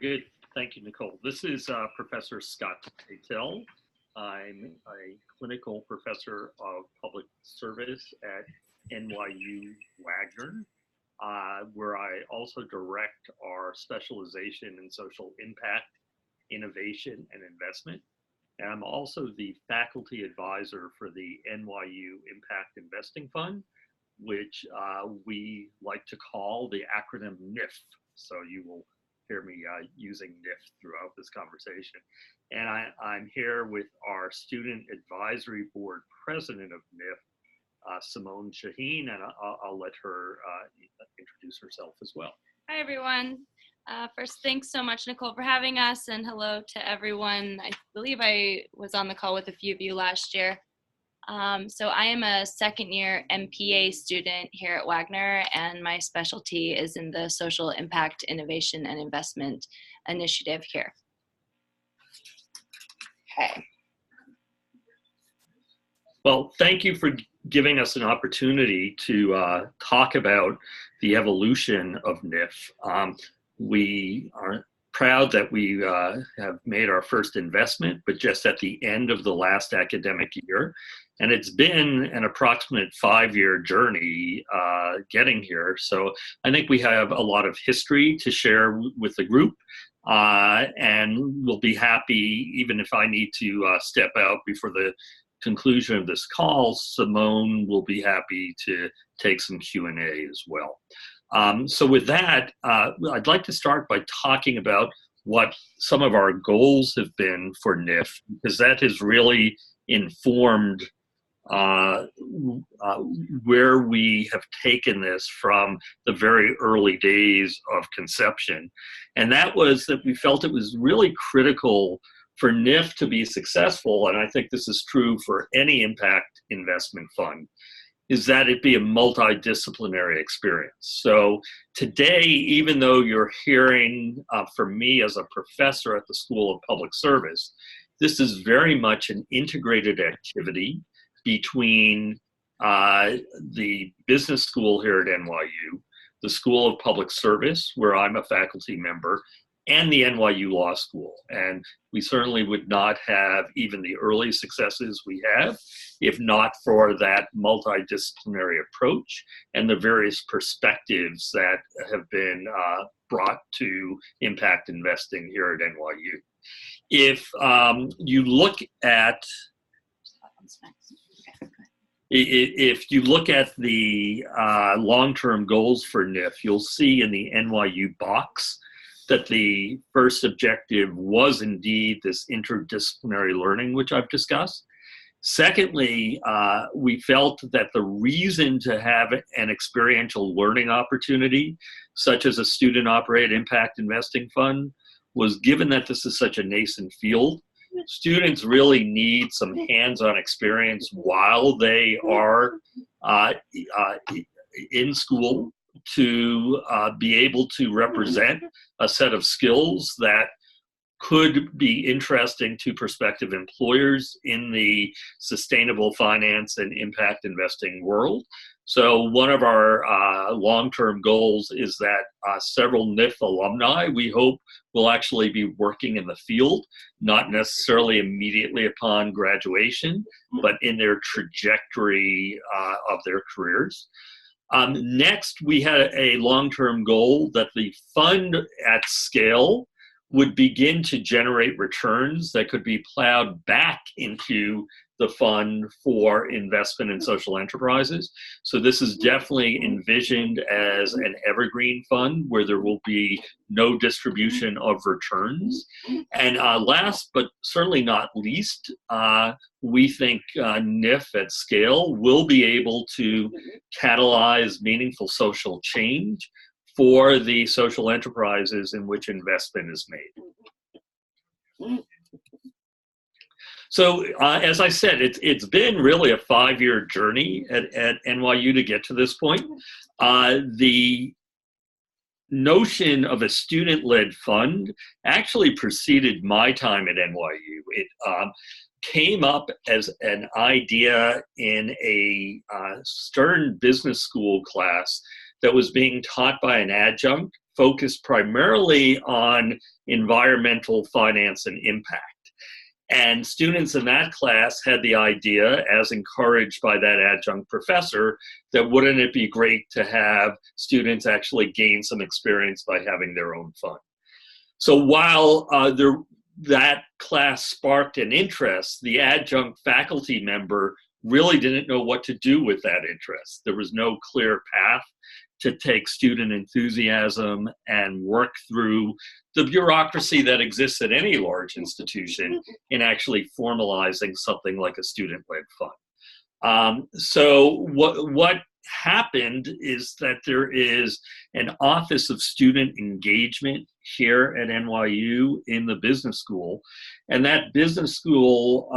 Good. Thank you, Nicole. This is Professor Scott Taitel. I'm a clinical professor of public service at NYU Wagner, where I also direct our specialization in social impact, innovation, and investment. And I'm also the faculty advisor for the NYU Impact Investing Fund, which we like to call the acronym NIF. So you will hear me using NIF throughout this conversation. And I'm here with our Student Advisory Board President of NIF, Simone Shaheen, and I'll let her introduce herself as well. Hi, everyone. First, thanks so much, Nicole, for having us, and hello to everyone. I believe I was on the call with a few of you last year. So I am a second-year MPA student here at Wagner, and my specialty is in the Social Impact, Innovation, and Investment Initiative here. Okay. Well, thank you for giving us an opportunity to talk about the evolution of NIF. We are proud that we have made our first investment, but just at the end of the last academic year. And it's been an approximate 5-year journey getting here. So I think we have a lot of history to share with the group. And we'll be happy, even if I need to step out before the conclusion of this call, Simone will be happy to take some Q&A as well. So with that, I'd like to start by talking about what some of our goals have been for NIF, because that has really informed where we have taken this from the very early days of conception. And that was that we felt it was really critical for NIF to be successful, and I think this is true for any impact investment fund, is that it be a multidisciplinary experience. So today, even though you're hearing from me as a professor at the School of Public Service, this is very much an integrated activity between the business school here at NYU, the School of Public Service, where I'm a faculty member, and the NYU Law School. And we certainly would not have even the early successes we have if not for that multidisciplinary approach and the various perspectives that have been brought to impact investing here at NYU. If you look at the long-term goals for NIF, you'll see in the NYU box that the first objective was indeed this interdisciplinary learning, which I've discussed. Secondly, we felt that the reason to have an experiential learning opportunity, such as a student-operated impact investing fund, was given that this is such a nascent field, students really need some hands-on experience while they are in school to be able to represent a set of skills that could be interesting to prospective employers in the sustainable finance and impact investing world. So one of our long-term goals is that several NIF alumni, we hope, will actually be working in the field, not necessarily immediately upon graduation, but in their trajectory of their careers. Next, we had a long-term goal that the fund at scale would begin to generate returns that could be plowed back into the fund for investment in social enterprises. So this is definitely envisioned as an evergreen fund where there will be no distribution of returns. And last, but certainly not least, we think NIF at scale will be able to catalyze meaningful social change for the social enterprises in which investment is made. So as I said, it's been really a 5-year journey at NYU to get to this point. The notion of a student-led fund actually preceded my time at NYU. It came up as an idea in a Stern Business School class that was being taught by an adjunct focused primarily on environmental finance and impact. And students in that class had the idea, as encouraged by that adjunct professor, that wouldn't it be great to have students actually gain some experience by having their own fun. So while that class sparked an interest, the adjunct faculty member really didn't know what to do with that interest. There was no clear path to take student enthusiasm and work through the bureaucracy that exists at any large institution in actually formalizing something like a student-led fund. So what happened is that there is an Office of Student Engagement here at NYU in the business school, and that business school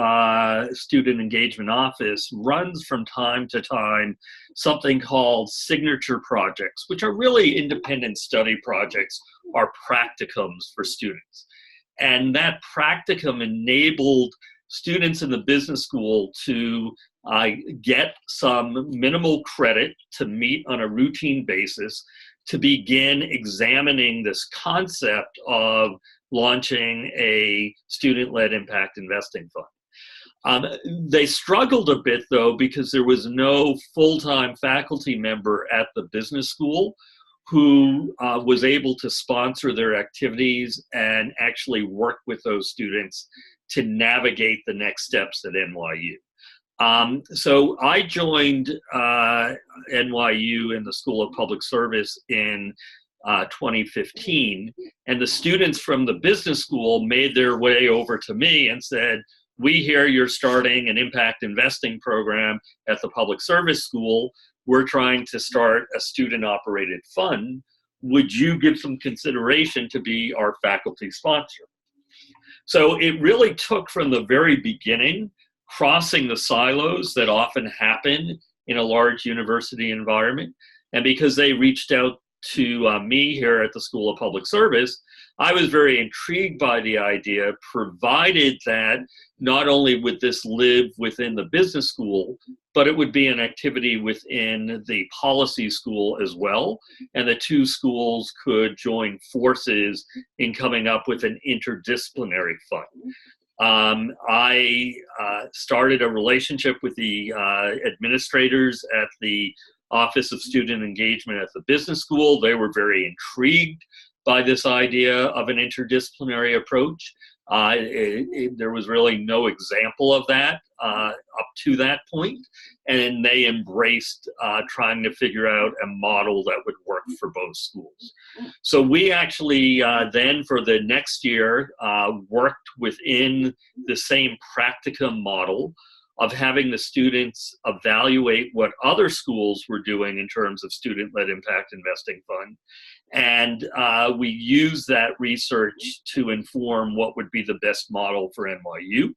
student engagement office runs from time to time something called signature projects, which are really independent study projects, are practicums for students. And that practicum enabled students in the business school to get some minimal credit to meet on a routine basis to begin examining this concept of launching a student-led impact investing fund. They struggled a bit, though, because there was no full-time faculty member at the business school who was able to sponsor their activities and actually work with those students to navigate the next steps at NYU. So I joined NYU in the School of Public Service in 2015, and the students from the business school made their way over to me and said, "We hear you're starting an impact investing program at the Public Service School. We're trying to start a student-operated fund. Would you give some consideration to be our faculty sponsor?" So it really took from the very beginning, crossing the silos that often happen in a large university environment. And because they reached out to me here at the School of Public Service, I was very intrigued by the idea, provided that not only would this live within the business school, but it would be an activity within the policy school as well. And the two schools could join forces in coming up with an interdisciplinary fund. I started a relationship with the administrators at the Office of Student Engagement at the business school. They were very intrigued by this idea of an interdisciplinary approach. There was really no example of that up to that point, and they embraced trying to figure out a model that would work for both schools. So we actually then for the next year worked within the same practicum model of having the students evaluate what other schools were doing in terms of student-led impact investing fund. And we used that research to inform what would be the best model for NYU.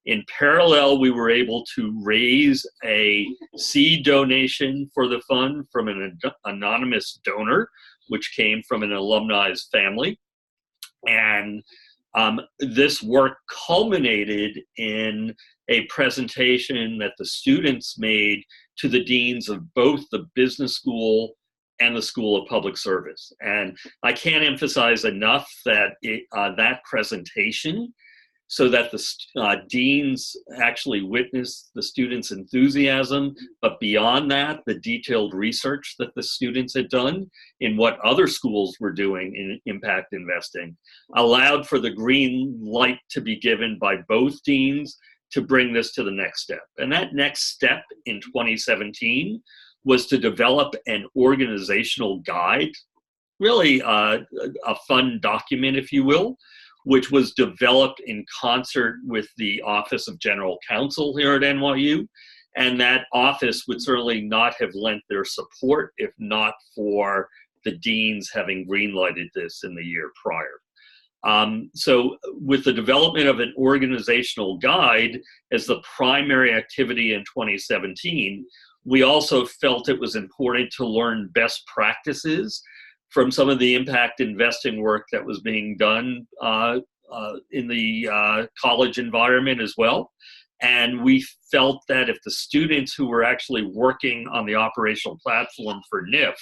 In parallel, we were able to raise a seed donation for the fund from an anonymous donor, which came from an alumni's family. And this work culminated in a presentation that the students made to the deans of both the business school and the School of Public Service. And I can't emphasize enough that that presentation, so that the deans actually witnessed the students' enthusiasm, but beyond that, the detailed research that the students had done in what other schools were doing in impact investing, allowed for the green light to be given by both deans to bring this to the next step. And that next step in 2017 was to develop an organizational guide, really a fun document, if you will, which was developed in concert with the Office of General Counsel here at NYU. And that office would certainly not have lent their support if not for the deans having greenlighted this in the year prior. So with the development of an organizational guide as the primary activity in 2017, we also felt it was important to learn best practices from some of the impact investing work that was being done in the college environment as well. And we felt that if the students who were actually working on the operational platform for NIF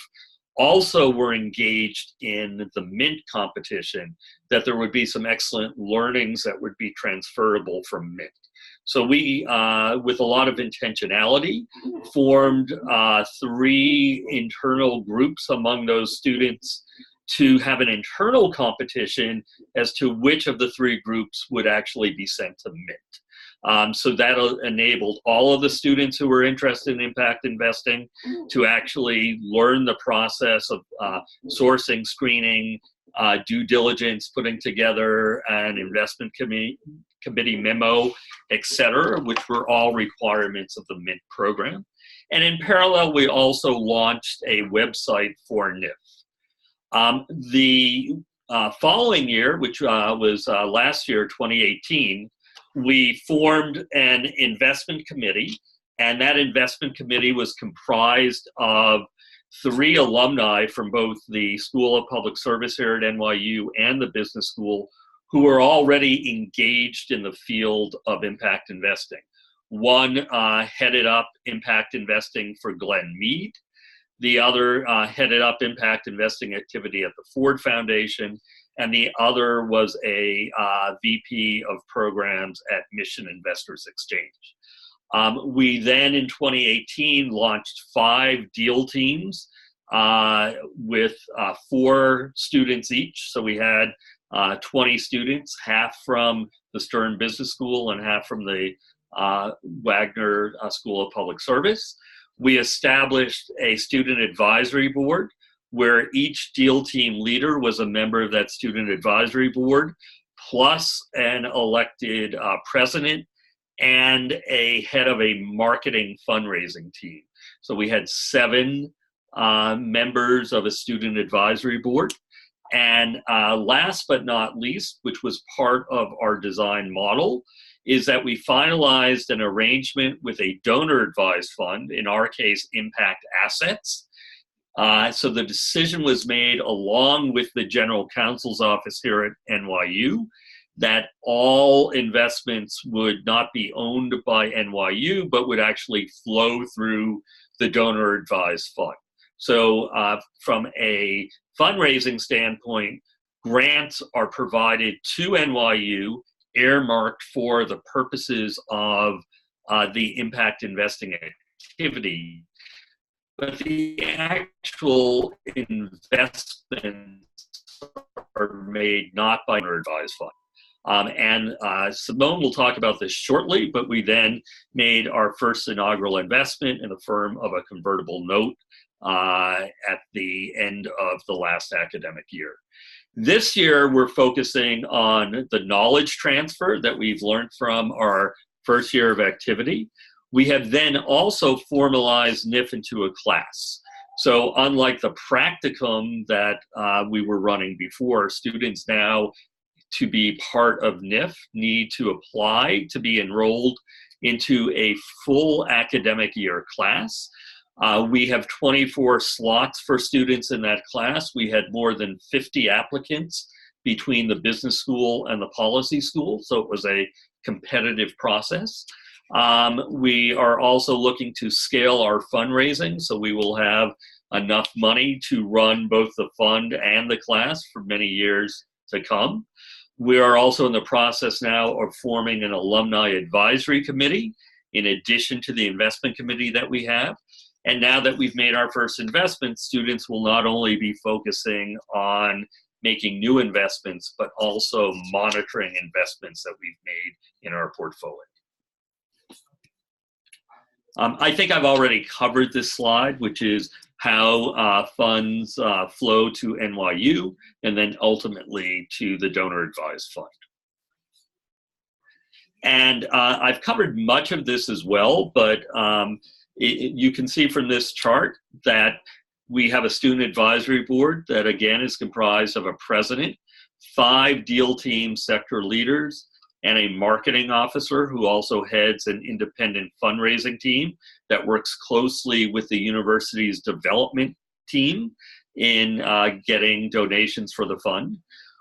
also were engaged in the Mint competition, that there would be some excellent learnings that would be transferable from Mint. So we, with a lot of intentionality, formed 3 internal groups among those students to have an internal competition as to which of the 3 groups would actually be sent to Mint. So that enabled all of the students who were interested in impact investing to actually learn the process of sourcing, screening, due diligence, putting together an investment committee memo, etc., which were all requirements of the Mint program. And in parallel, we also launched a website for NIF. The following year, which was last year, 2018, we formed an investment committee, and that investment committee was comprised of 3 alumni from both the School of Public Service here at NYU and the business school who were already engaged in the field of impact investing. One headed up impact investing for Glenn Mead. The other headed up impact investing activity at the Ford Foundation, and the other was a VP of programs at Mission Investors Exchange. We then, in 2018, launched 5 deal teams with 4 students each. So we had 20 students, half from the Stern Business School and half from the Wagner School of Public Service. We established a student advisory board where each deal team leader was a member of that student advisory board, plus an elected president and a head of a marketing fundraising team. So we had 7 members of a student advisory board. And last but not least, which was part of our design model, is that we finalized an arrangement with a donor-advised fund, in our case, Impact Assets. So the decision was made along with the General Counsel's office here at NYU that all investments would not be owned by NYU, but would actually flow through the donor-advised fund. So from a fundraising standpoint, grants are provided to NYU, earmarked for the purposes of the impact investing activity. But the actual investments are made not by an advised fund. Simone will talk about this shortly, but we then made our first inaugural investment in the form of a convertible note at the end of the last academic year. This year, we're focusing on the knowledge transfer that we've learned from our first year of activity. We have then also formalized NIF into a class. So unlike the practicum that we were running before, students now, to be part of NIF, need to apply to be enrolled into a full academic year class. We have 24 slots for students in that class. We had more than 50 applicants between the business school and the policy school, so it was a competitive process. We are also looking to scale our fundraising, so we will have enough money to run both the fund and the class for many years to come. We are also in the process now of forming an alumni advisory committee in addition to the investment committee that we have. And now that we've made our first investment, students will not only be focusing on making new investments, but also monitoring investments that we've made in our portfolio. I think I've already covered this slide, which is how funds flow to NYU and then ultimately to the donor-advised fund. And I've covered much of this as well, but you can see from this chart that we have a student advisory board that again is comprised of a president, 5 deal team sector leaders, and a marketing officer who also heads an independent fundraising team that works closely with the university's development team in getting donations for the fund.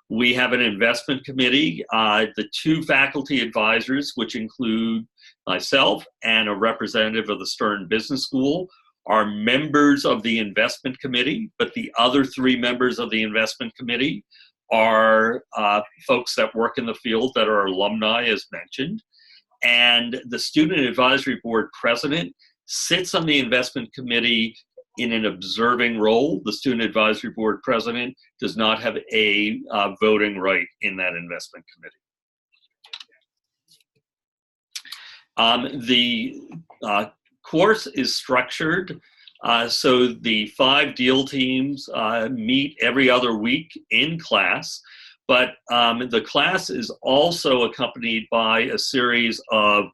We have an investment committee. The 2 faculty advisors, which include myself and a representative of the Stern Business School, are members of the investment committee, but the other 3 members of the investment committee are folks that work in the field that are alumni, as mentioned. And the Student Advisory Board president sits on the investment committee in an observing role. The Student Advisory Board president does not have a voting right in that investment committee. The course is structured so the 5 deal teams meet every other week in class, but the class is also accompanied by a series of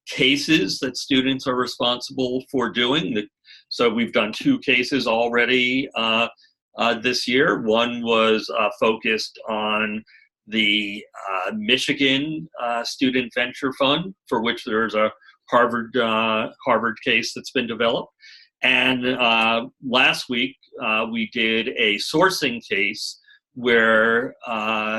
cases that students are responsible for doing. So we've done 2 cases already this year. One was focused on the Michigan Student Venture Fund, for which there's a Harvard case that's been developed. And last week, we did a sourcing case where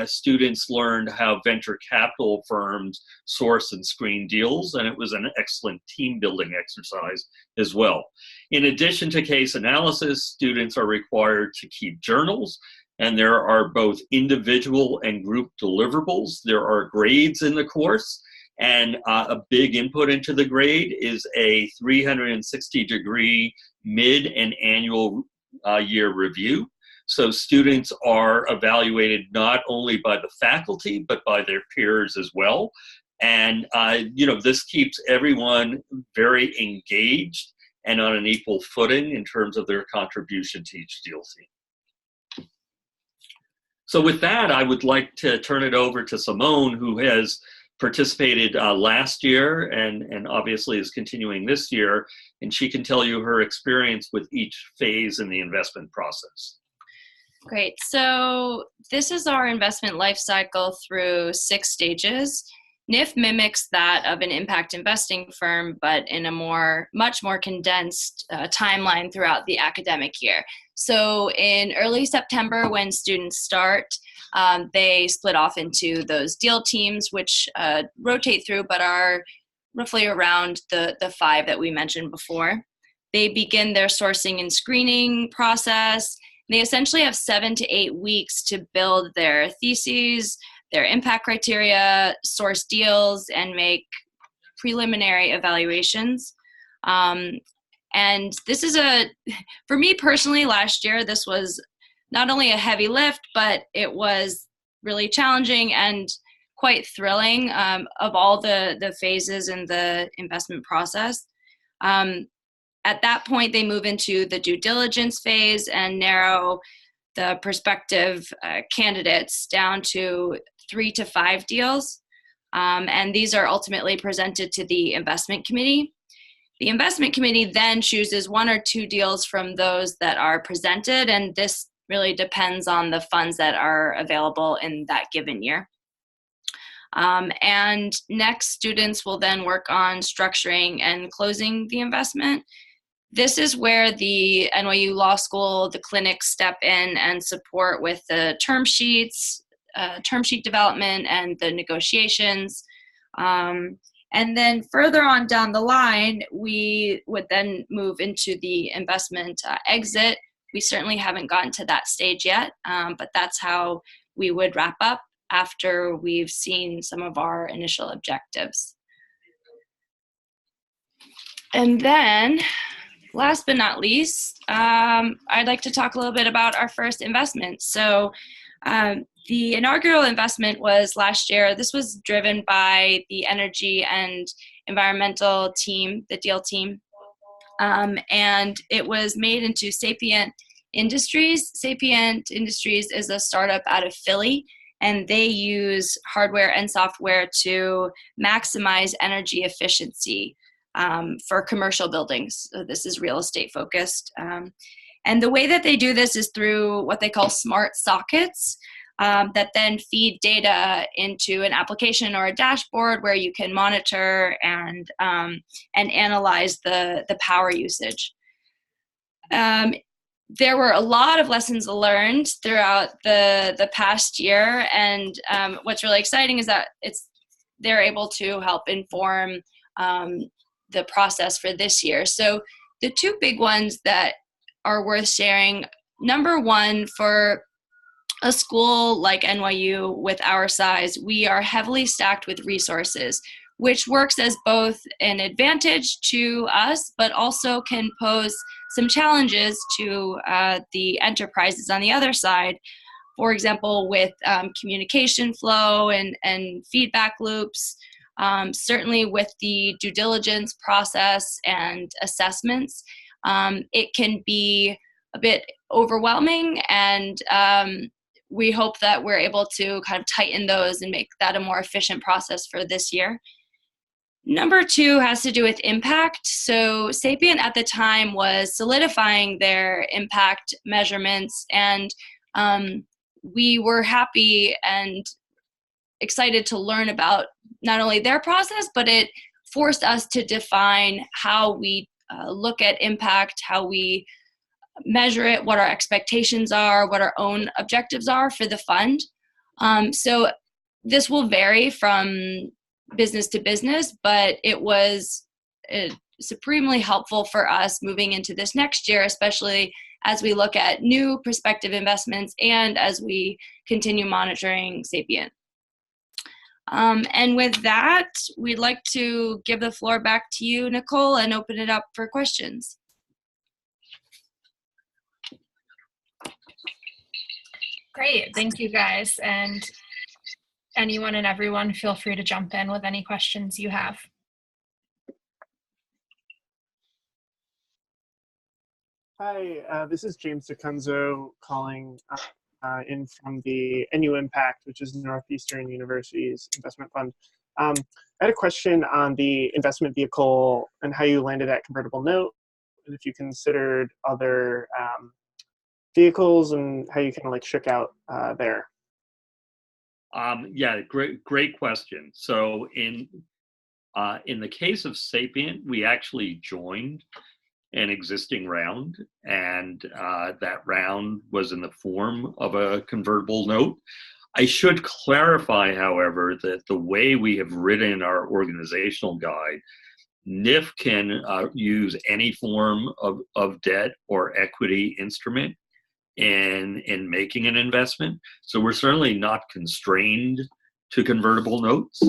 students learned how venture capital firms source and screen deals, and it was an excellent team building exercise as well. In addition to case analysis, students are required to keep journals, and there are both individual and group deliverables. There are grades in the course, and a big input into the grade is a 360-degree mid and annual year review. So students are evaluated not only by the faculty, but by their peers as well. And this keeps everyone very engaged and on an equal footing in terms of their contribution to each deal team. So with that, I would like to turn it over to Simone, who has participated last year and obviously is continuing this year, and she can tell you her experience with each phase in the investment process. Great. So this is our investment life cycle through 6 stages. NIF mimics that of an impact investing firm, but in a much more condensed timeline throughout the academic year. So in early September, when students start, they split off into those deal teams, which rotate through, but are roughly around the 5 that we mentioned before. They begin their sourcing and screening process. They essentially have 7 to 8 weeks to build their theses, their impact criteria, source deals, and make preliminary evaluations. And this is for me personally, last year, this was not only a heavy lift, but it was really challenging and quite thrilling of all the phases in the investment process. At that point, they move into the due diligence phase and narrow the prospective candidates down to 3 to 5 deals. And these are ultimately presented to the investment committee. The investment committee then chooses 1 or 2 deals from those that are presented, and this really depends on the funds that are available in that given year. And next, students will then work on structuring and closing the investment. This is where the NYU Law School, the clinics step in and support with the term sheets, term sheet development, and the negotiations. And then further on down the line, we would then move into the investment exit. We certainly haven't gotten to that stage yet, but that's how we would wrap up after we've seen some of our initial objectives. And then, last but not least, I'd like to talk a little bit about our first investment. So the inaugural investment was last year. This was driven by the energy and environmental team, the deal team. And it was made into Sapient Industries. Sapient Industries is a startup out of Philly, and they use hardware and software to maximize energy efficiency for commercial buildings. So this is real estate focused. And the way that they do this is through what they call smart sockets that then feed data into an application or a dashboard where you can monitor and analyze the power usage. There were a lot of lessons learned throughout the past year, and what's really exciting is that they're able to help inform the process for this year. So the two big ones that are worth sharing, number one, for a school like NYU with our size, we are heavily stacked with resources, which works as both an advantage to us, but also can pose some challenges to the enterprises on the other side. For example, with communication flow and feedback loops, certainly with the due diligence process and assessments, it can be a bit overwhelming, and we hope that we're able to kind of tighten those and make that a more efficient process for this year. Number two has to do with impact. So Sapient at the time was solidifying their impact measurements, and we were happy and excited to learn about not only their process, but it forced us to define how we look at impact, how we measure it, what our expectations are, what our own objectives are for the fund. So this will vary from business to business, but it was supremely helpful for us moving into this next year, especially as we look at new prospective investments and as we continue monitoring Sapient. And with that, we'd like to give the floor back to you, Nicole, and open it up for questions. Great, thank you guys. And anyone and everyone, feel free to jump in with any questions you have. Hi, this is James DeCunzo calling in from the NU Impact, which is Northeastern University's investment fund. I had a question on the investment vehicle and how you landed that convertible note, and if you considered other vehicles and how you kind of like shook out there. Yeah, great question. So in the case of Sapient, we actually joined an existing round, and that round was in the form of a convertible note. I should clarify, however, that the way we have written our organizational guide, NIF can use any form of debt or equity instrument in making an investment. So we're certainly not constrained to convertible notes.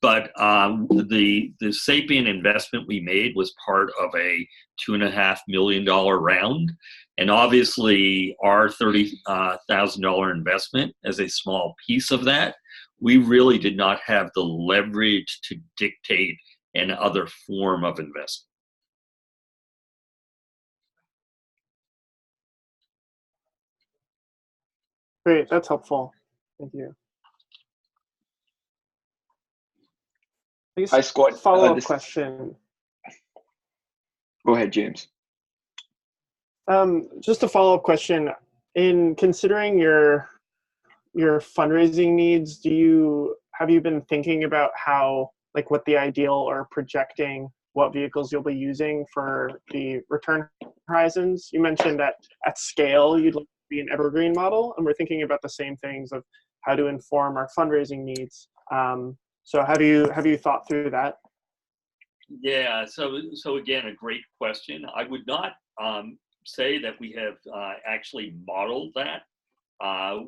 But the Sapient investment we made was part of a $2.5 million round. And obviously our $30,000 investment as a small piece of that, we really did not have the leverage to dictate an other form of investment. Great, that's helpful. Thank you. Hi, Scott. Follow-up question. Go ahead, James. Just a follow-up question. In considering your fundraising needs, have you been thinking about how, like, what the ideal or projecting what vehicles you'll be using for the return horizons? You mentioned that at scale you'd like to be an evergreen model, and we're thinking about the same things of how to inform our fundraising needs. So have you thought through that? Yeah, so again, a great question. I would not say that we have actually modeled that.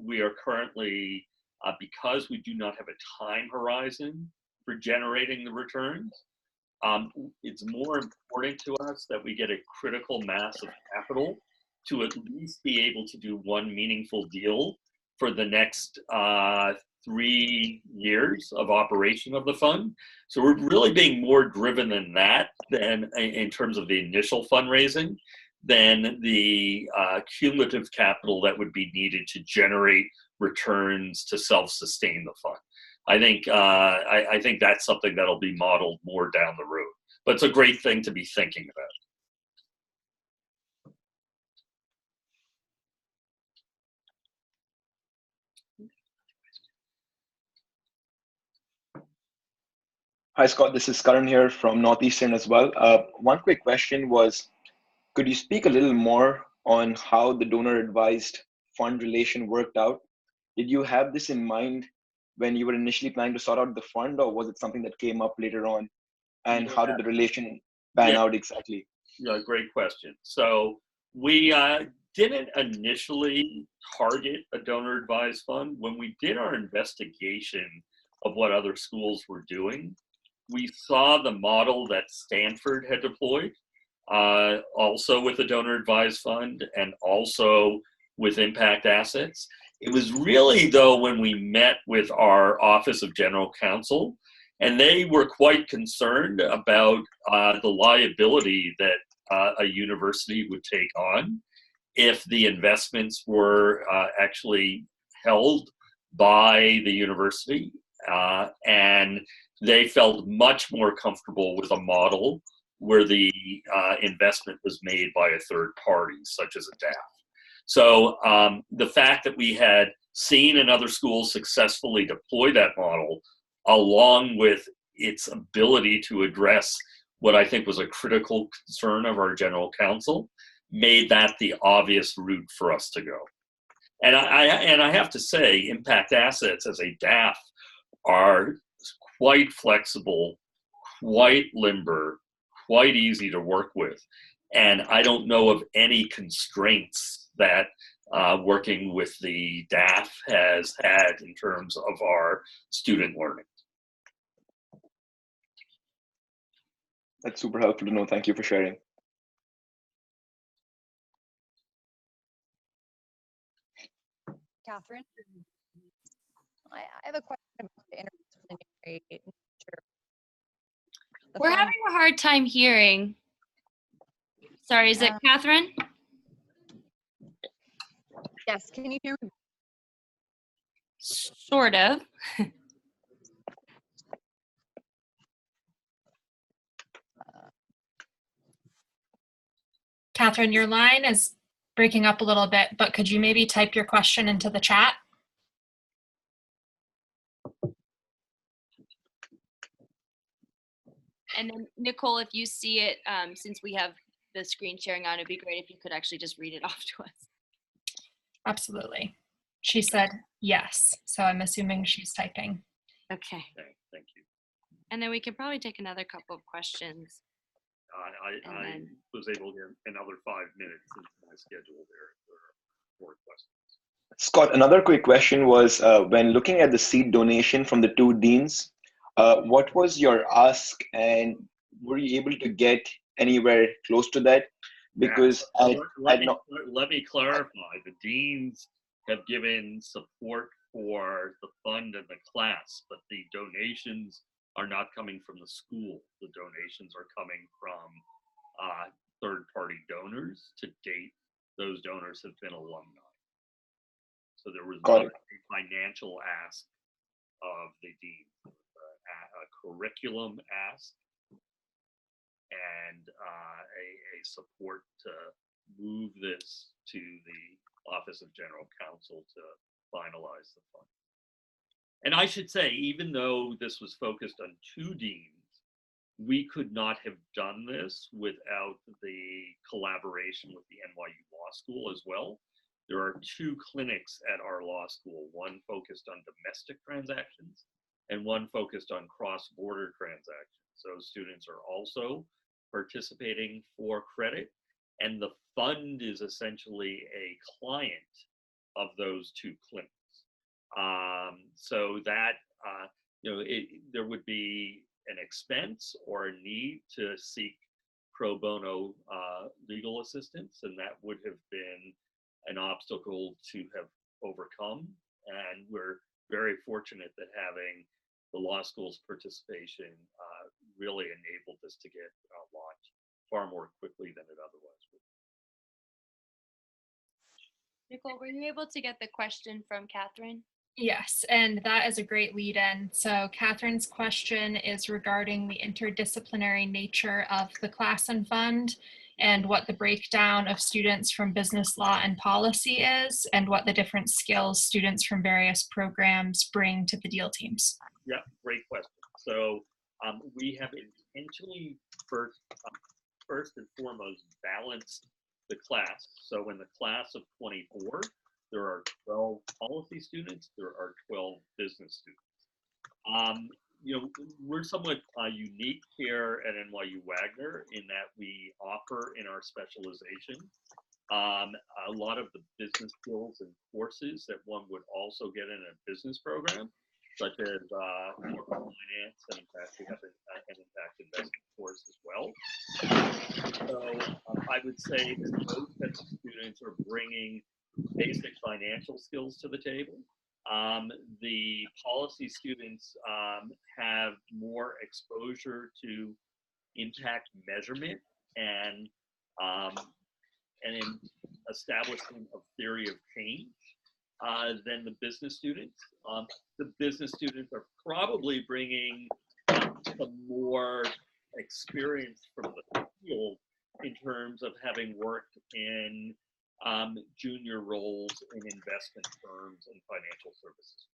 We are currently, because we do not have a time horizon for generating the returns, it's more important to us that we get a critical mass of capital to at least be able to do one meaningful deal for the next 3 years of operation of the fund. So we're really being more driven than that, than in terms of the initial fundraising, than the cumulative capital that would be needed to generate returns to self-sustain the fund. I think that's something that'll be modeled more down the road, but it's a great thing to be thinking about. Hi, Scott. This is Karan here from Northeastern as well. One quick question was, could you speak a little more on how the donor-advised fund relation worked out? Did you have this in mind when you were initially planning to sort out the fund, or was it something that came up later on? And how did the relation pan out exactly? great question. So we didn't initially target a donor advised fund. When we did our investigation of what other schools were doing, we saw the model that Stanford had deployed, also with a donor advised fund and also with impact assets. It was really, though, when we met with our Office of General Counsel, and they were quite concerned about the liability that a university would take on if the investments were actually held by the university. And they felt much more comfortable with a model where the investment was made by a third party, such as a DAF. So the fact that we had seen another school successfully deploy that model, along with its ability to address what I think was a critical concern of our general counsel, made that the obvious route for us to go. And I have to say, impact assets as a DAF are quite flexible, quite limber, quite easy to work with. And I don't know of any constraints that working with the DAF has had in terms of our student learning. That's super helpful to know. Thank you for sharing. Catherine, I have a question about the interdisciplinary nature. We're having a hard time hearing. Sorry, is it Catherine? Yes, can you hear me? Sort of. Catherine, your line is breaking up a little bit, but could you maybe type your question into the chat? And then Nicole, if you see it, since we have the screen sharing on, it'd be great if you could actually just read it off to us. Absolutely. She said yes, so I'm assuming she's typing. Okay. Thank you. And then we can probably take another couple of questions. I was able to get another 5 minutes into my schedule there. There are more questions. Scott, another quick question was, when looking at the seed donation from the two deans, what was your ask, and were you able to get anywhere close to that? Because let me clarify. The deans have given support for the fund and the class, but the donations are not coming from the school. The donations are coming from third-party donors. To date, those donors have been alumni. So there was not a financial ask of the dean, a curriculum ask, and a support to move this to the Office of General Counsel to finalize the fund. And I should say, even though this was focused on two deans, we could not have done this without the collaboration with the NYU Law School as well. There are two clinics at our law school, one focused on domestic transactions and one focused on cross-border transactions. So students are also participating for credit, and the fund is essentially a client of those two clinics. So that, there would be an expense or a need to seek pro bono legal assistance, and that would have been an obstacle to have overcome. And we're very fortunate that having the law school's participation really enabled this to get launched far more quickly than it otherwise would. Nicole, were you able to get the question from Catherine? Yes, and that is a great lead in. So Catherine's question is regarding the interdisciplinary nature of the class and fund, and what the breakdown of students from business law and policy is, and what the different skills students from various programs bring to the deal teams. Yeah, great question. So we have intentionally first and foremost balanced the class. So in the class of 24, there are 12 policy students, there are 12 business students. we're somewhat unique here at NYU Wagner in that we offer in our specialization a lot of the business skills and courses that one would also get in a business program, such as corporate finance, and in fact, we have an impact investment course as well. So I would say that those types of students are bringing basic financial skills to the table. The policy students have more exposure to impact measurement and in establishment of theory of change than the business students. The business students are probably bringing some more experience from the field in terms of having worked in junior roles in investment firms and financial services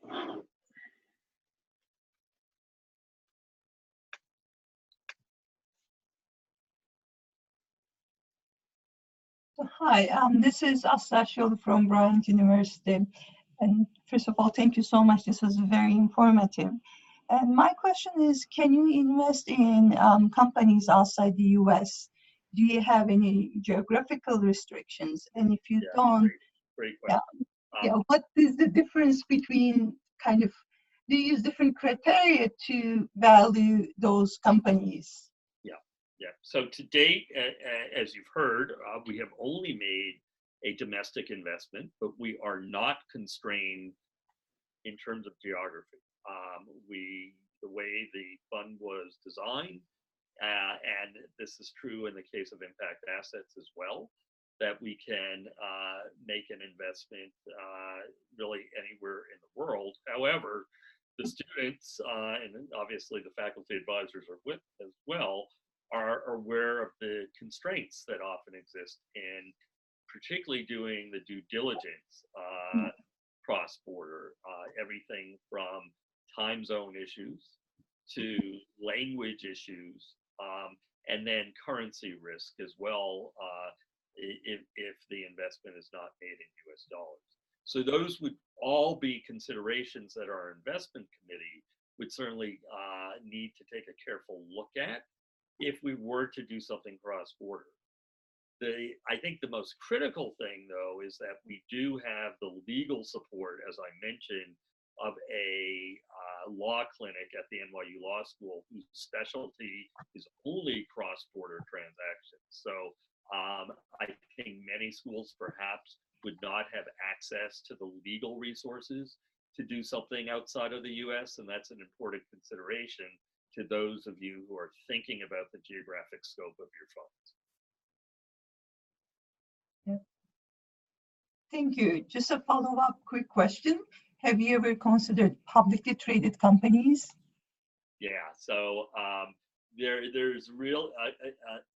firms. Hi, this is Asashul from Bryant University. And first of all, thank you so much. This was very informative. And my question is, can you invest in companies outside the US? Do you have any geographical restrictions? And if you don't, great question. What is the difference between do you use different criteria to value those companies? Yeah. So to date, as you've heard, we have only made a domestic investment, but we are not constrained in terms of geography. The way the fund was designed, and this is true in the case of impact assets as well, that we can make an investment really anywhere in the world. However, the students and obviously the faculty advisors are with as well are aware of the constraints that often exist in particularly doing the due diligence cross-border, everything from time zone issues to language issues, and then currency risk as well if the investment is not made in US dollars. So those would all be considerations that our investment committee would certainly need to take a careful look at if we were to do something cross-border. I think the most critical thing, though, is that we do have the legal support, as I mentioned, of a law clinic at the NYU Law School whose specialty is only cross-border transactions. So I think many schools perhaps would not have access to the legal resources to do something outside of the US, and that's an important consideration to those of you who are thinking about the geographic scope of your funds. Yeah. Thank you. Just a follow-up quick question. Have you ever considered publicly traded companies? Yeah, so there's real,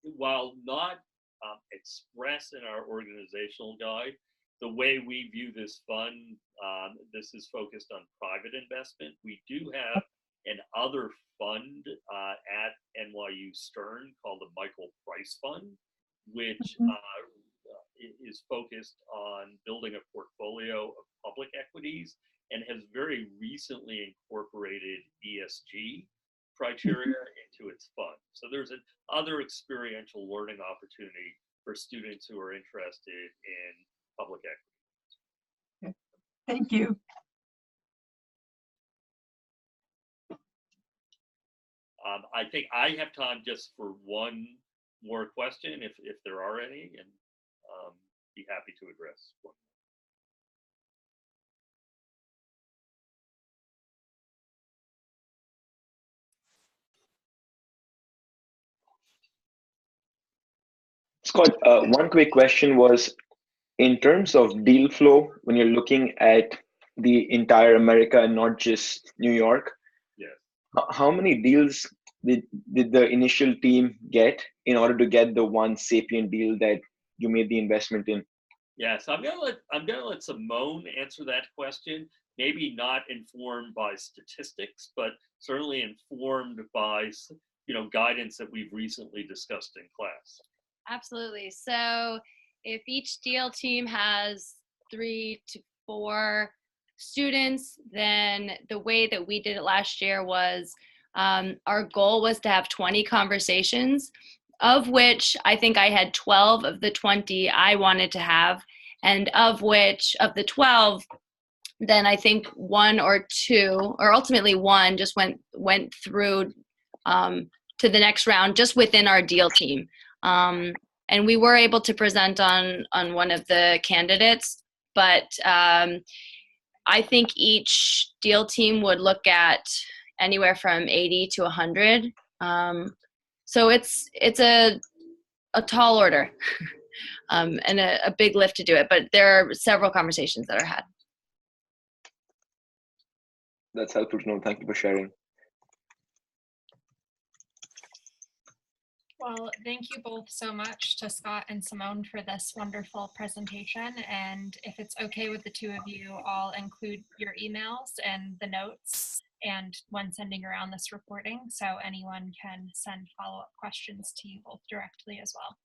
while not expressed in our organizational guide, the way we view this fund, this is focused on private investment. We do have an other fund at NYU Stern called the Michael Price Fund, which is focused on building a portfolio of public equities and has very recently incorporated ESG criteria into its fund. So there's another experiential learning opportunity for students who are interested in public equity. Thank you. I think I have time just for one more question, if there are any, and be happy to address one. Scott, one quick question was, in terms of deal flow, when you're looking at the entire America and not just New York, yes, how many deals did the initial team get in order to get the one Sapient deal that you made the investment in? Yeah, so I'm gonna let Simone answer that question. Maybe not informed by statistics, but certainly informed by guidance that we've recently discussed in class. Absolutely. So if each deal team has 3 to 4 students, then the way that we did it last year was our goal was to have 20 conversations, of which I think I had 12 of the 20 I wanted to have, and of which, of the 12, then I think one or two, or ultimately one, just went through to the next round just within our deal team. And we were able to present on one of the candidates, but I think each deal team would look at anywhere from 80 to 100. So it's a tall order and a big lift to do it, but there are several conversations that are had. That's helpful to know. Thank you for sharing. Well, thank you both so much to Scott and Simone for this wonderful presentation. And if it's okay with the two of you, I'll include your emails and the notes and when sending around this recording, so anyone can send follow-up questions to you both directly as well.